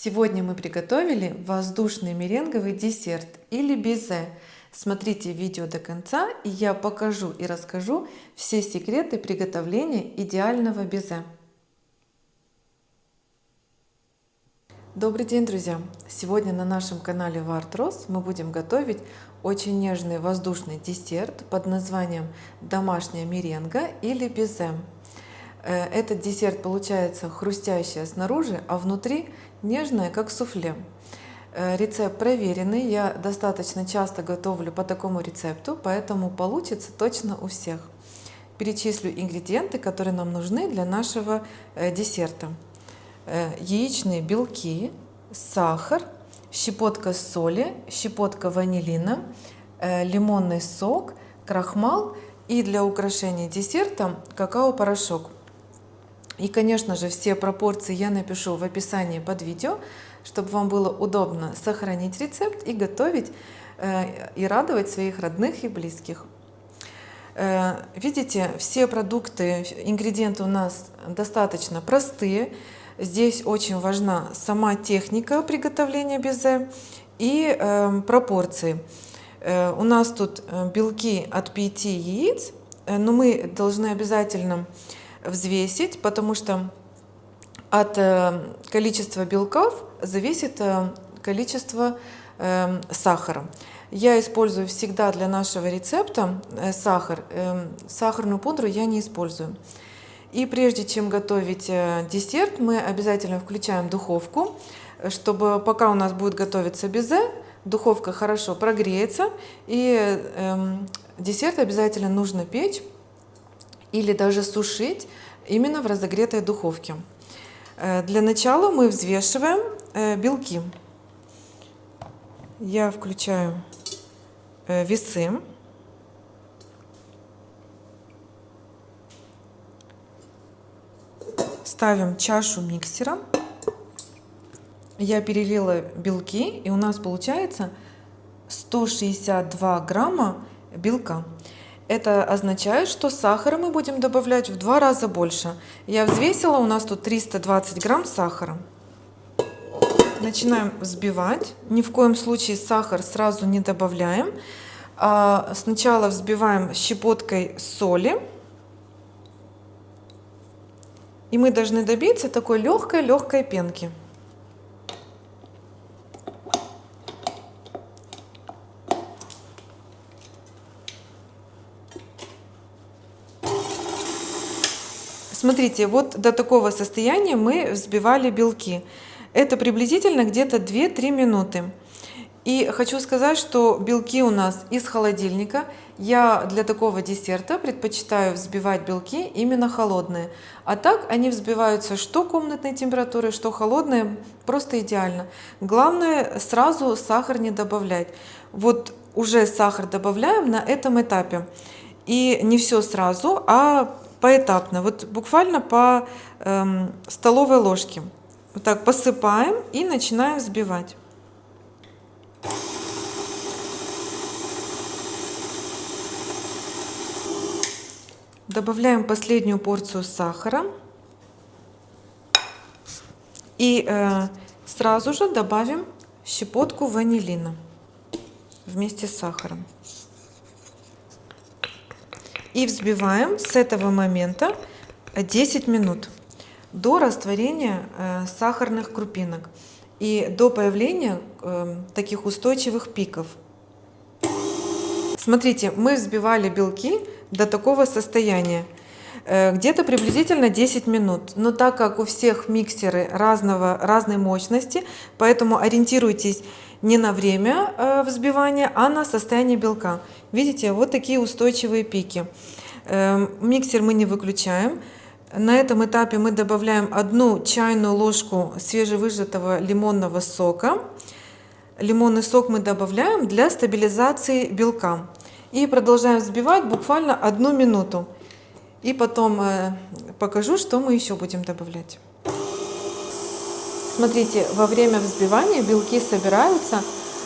Сегодня мы приготовили воздушный меренговый десерт или безе. Смотрите видео до конца, и я покажу и расскажу все секреты приготовления идеального безе. Добрый день, друзья! Сегодня на нашем канале Вартрос мы будем готовить очень нежный воздушный десерт под названием домашняя меренга или безе. Этот десерт получается хрустящий снаружи, а внутри нежное, как суфле. Рецепт проверенный, я достаточно часто готовлю по такому рецепту, поэтому получится точно у всех. Перечислю ингредиенты, которые нам нужны для нашего десерта. Яичные белки, сахар, щепотка соли, щепотка ванилина, лимонный сок, крахмал и для украшения десерта какао-порошок. И, конечно же, все пропорции я напишу в описании под видео, чтобы вам было удобно сохранить рецепт и готовить и радовать своих родных и близких. Видите, все продукты, ингредиенты у нас достаточно простые. Здесь очень важна сама техника приготовления безе и пропорции. У нас тут белки от 5 яиц, но мы должны обязательно взвесить, потому что от количества белков зависит количество сахара. Я использую всегда для нашего рецепта сахар. Сахарную пудру я не использую. И прежде чем готовить десерт, мы обязательно включаем духовку, чтобы пока у нас будет готовиться безе, духовка хорошо прогреется, и десерт обязательно нужно печь или даже сушить именно в разогретой духовке. Для начала мы взвешиваем белки. Я включаю весы. Ставим чашу миксера. Я перелила белки, и у нас получается 162 грамма белка. Это означает, что сахара мы будем добавлять в 2 раза больше. Я взвесила, у нас тут 320 грамм сахара. Начинаем взбивать. Ни в коем случае сахар сразу не добавляем. Сначала взбиваем щепоткой соли. И мы должны добиться такой легкой пенки. Смотрите, вот до такого состояния мы взбивали белки. Это приблизительно где-то 2-3 минуты. И хочу сказать, что белки у нас из холодильника. Я для такого десерта предпочитаю взбивать белки именно холодные. А так они взбиваются что комнатной температуры, что холодные, просто идеально. Главное сразу сахар не добавлять. Вот уже сахар добавляем на этом этапе. И не все сразу, а поэтапно. Вот буквально по столовой ложке. Вот так посыпаем и начинаем взбивать. Добавляем последнюю порцию сахара и сразу же добавим щепотку ванилина вместе с сахаром. И взбиваем с этого момента 10 минут до растворения сахарных крупинок и до появления таких устойчивых пиков. Смотрите, мы взбивали белки до такого состояния, где-то приблизительно 10 минут. Но так как у всех миксеры разной мощности, поэтому ориентируйтесь не на время взбивания, а на состояние белка. Видите, вот такие устойчивые пики. Миксер мы не выключаем. На этом этапе мы добавляем 1 чайную ложку свежевыжатого лимонного сока. Лимонный сок мы добавляем для стабилизации белка. И продолжаем взбивать буквально 1 минуту. И потом покажу, что мы еще будем добавлять. Смотрите, во время взбивания белки собираются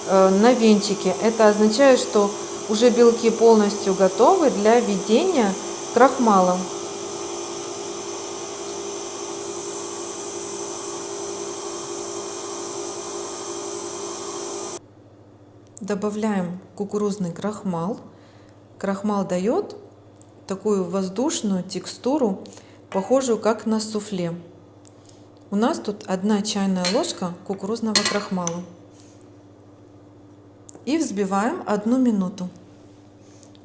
на венчике. Это означает, что уже белки полностью готовы для введения крахмала. добавляем кукурузный крахмал. Крахмал дает такую воздушную текстуру, похожую как на суфле. У нас тут 1 чайная ложка кукурузного крахмала. И взбиваем 1 минуту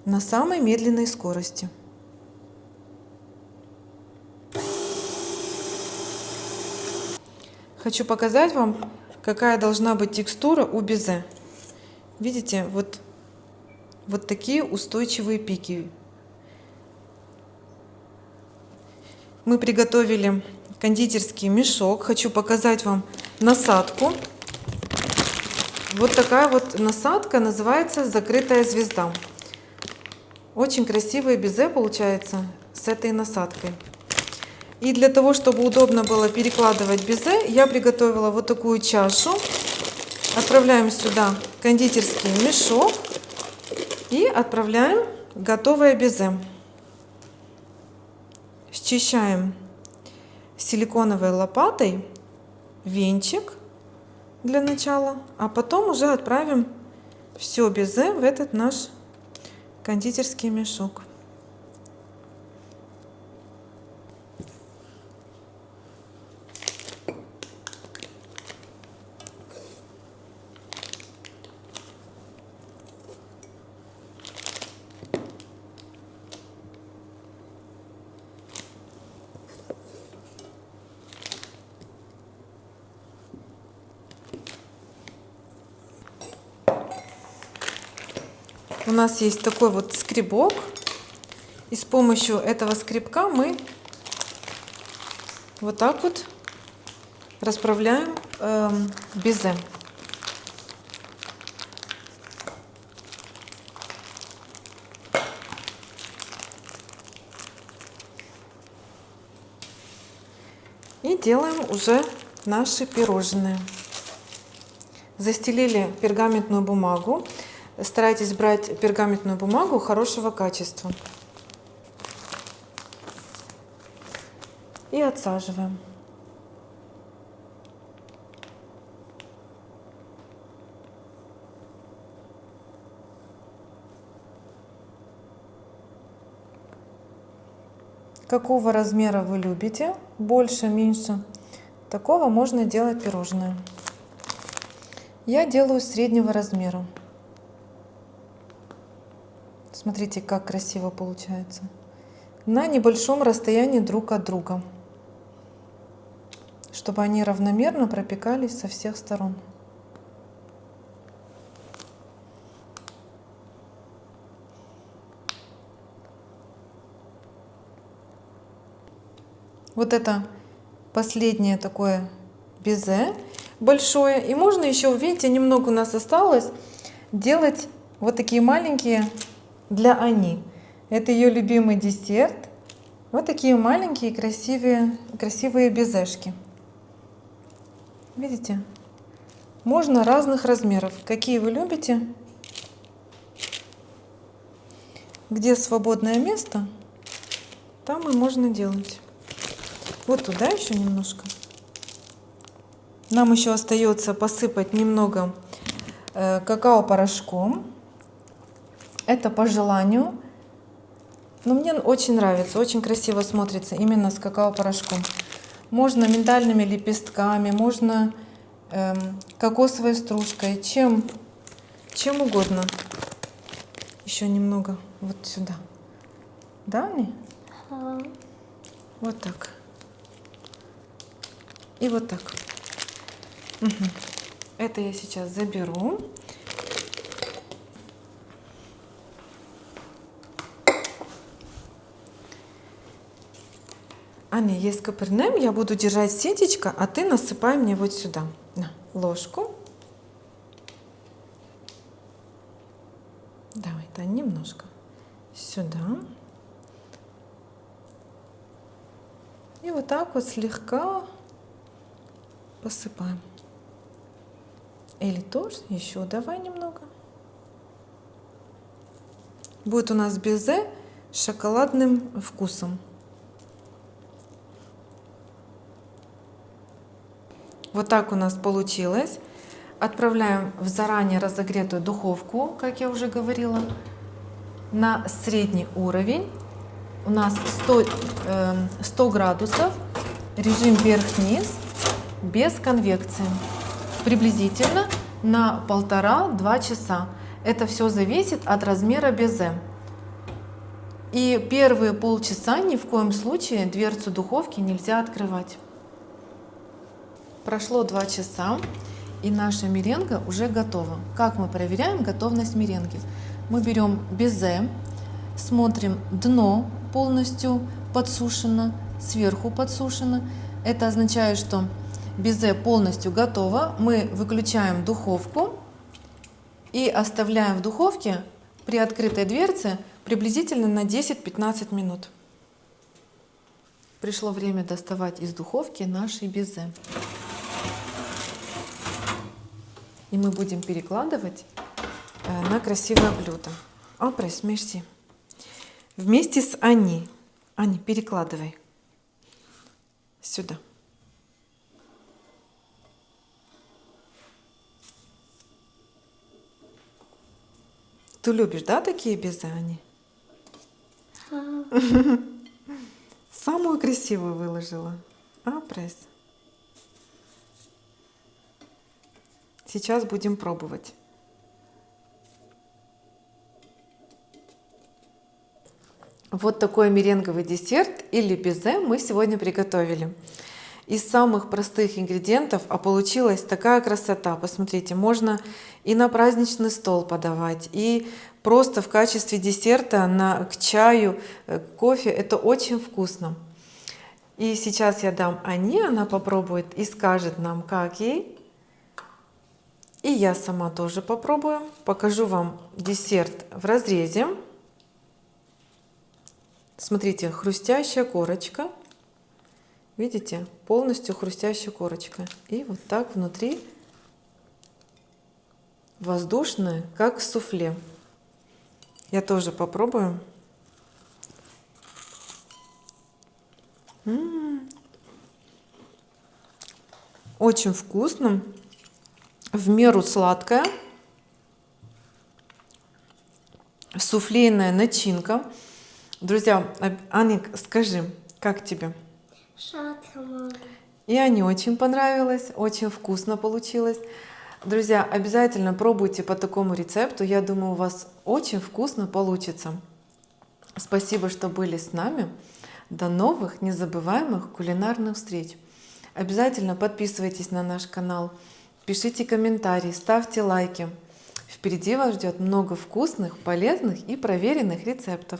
на самой медленной скорости. Хочу показать вам, какая должна быть текстура у безе. Видите, вот такие устойчивые пики. Мы приготовили кондитерский мешок. Хочу показать вам насадку. Вот такая вот насадка называется «Закрытая звезда». Очень красивое безе получается с этой насадкой. И для того, чтобы удобно было перекладывать безе, я приготовила вот такую чашу. Отправляем сюда кондитерский мешок и отправляем готовое безе. Счищаем силиконовой лопатой венчик для начала, а потом уже отправим все безе в этот наш кондитерский мешок. У нас есть такой вот скребок, и с помощью этого скребка мы вот так вот расправляем безе. И делаем уже наши пирожные. Застелили пергаментную бумагу. Старайтесь брать пергаментную бумагу хорошего качества. И отсаживаем. Какого размера вы любите? Больше, меньше? Такого можно делать пирожное. Я делаю среднего размера. Смотрите, как красиво получается. На небольшом расстоянии друг от друга, чтобы они равномерно пропекались со всех сторон. Вот это последнее такое безе большое. И можно еще, видите, немного у нас осталось, делать вот такие маленькие для Ани. Это ее любимый десерт. Вот такие маленькие красивые безешки. Видите? Можно разных размеров. Какие вы любите. Где свободное место, там и можно делать. Вот туда еще немножко. Нам еще остается посыпать немного какао-порошком. Это по желанию. Но мне очень нравится, очень красиво смотрится именно с какао-порошком. Можно миндальными лепестками, можно кокосовой стружкой, чем угодно. Еще немного вот сюда. Да, Ани? Вот так. И вот так. Угу. Это я сейчас заберу. Аня, есть капернем, я буду держать сетечко, а ты насыпай мне вот сюда. На, ложку. Давай, да, немножко. Сюда. И вот так вот слегка посыпаем. Или тоже еще давай немного. Будет у нас безе с шоколадным вкусом. Вот так у нас получилось. Отправляем в заранее разогретую духовку, как я уже говорила, на средний уровень. У нас 100 градусов, режим вверх-вниз, без конвекции. Приблизительно на 1,5-2 часа. Это все зависит от размера безе. И первые полчаса ни в коем случае дверцу духовки нельзя открывать. Прошло 2 часа, и наша меренга уже готова. Как мы проверяем готовность меренги? Мы берем безе, смотрим, дно полностью подсушено, сверху подсушено. Это означает, что безе полностью готово. Мы выключаем духовку и оставляем в духовке при открытой дверце приблизительно на 10-15 минут. Пришло время доставать из духовки наши безе. И мы будем перекладывать на красивое блюдо. Апрес, мерси. Вместе с Ани. Ани, перекладывай сюда. Ты любишь, да, такие безе, Ани? Самую красивую выложила. Апрес. Сейчас будем пробовать. Вот такой меренговый десерт или безе мы сегодня приготовили. Из самых простых ингредиентов, а получилась такая красота. Посмотрите, можно и на праздничный стол подавать, и просто в качестве десерта к чаю, к кофе. Это очень вкусно. И сейчас я дам Ане, она попробует и скажет нам, как ей. И я сама тоже попробую. Покажу вам десерт в разрезе. Смотрите, хрустящая корочка. Видите? Полностью хрустящая корочка. И вот так внутри воздушное, как суфле. Я тоже попробую. Очень вкусно. В меру сладкая. Суфлейная начинка. Друзья, Аник, скажи, как тебе? Сладко, мама. И Ане очень понравилось, очень вкусно получилось. Друзья, обязательно пробуйте по такому рецепту. Я думаю, у вас очень вкусно получится. Спасибо, что были с нами. До новых незабываемых кулинарных встреч. Обязательно подписывайтесь на наш канал, пишите комментарии, ставьте лайки. Впереди вас ждет много вкусных, полезных и проверенных рецептов.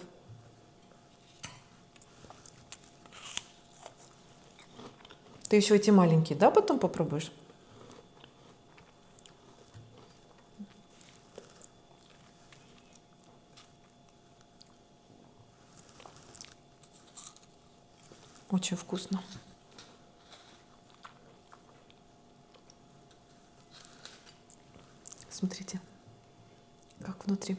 Ты еще эти маленькие, да, потом попробуешь? Очень вкусно. Смотрите, как внутри.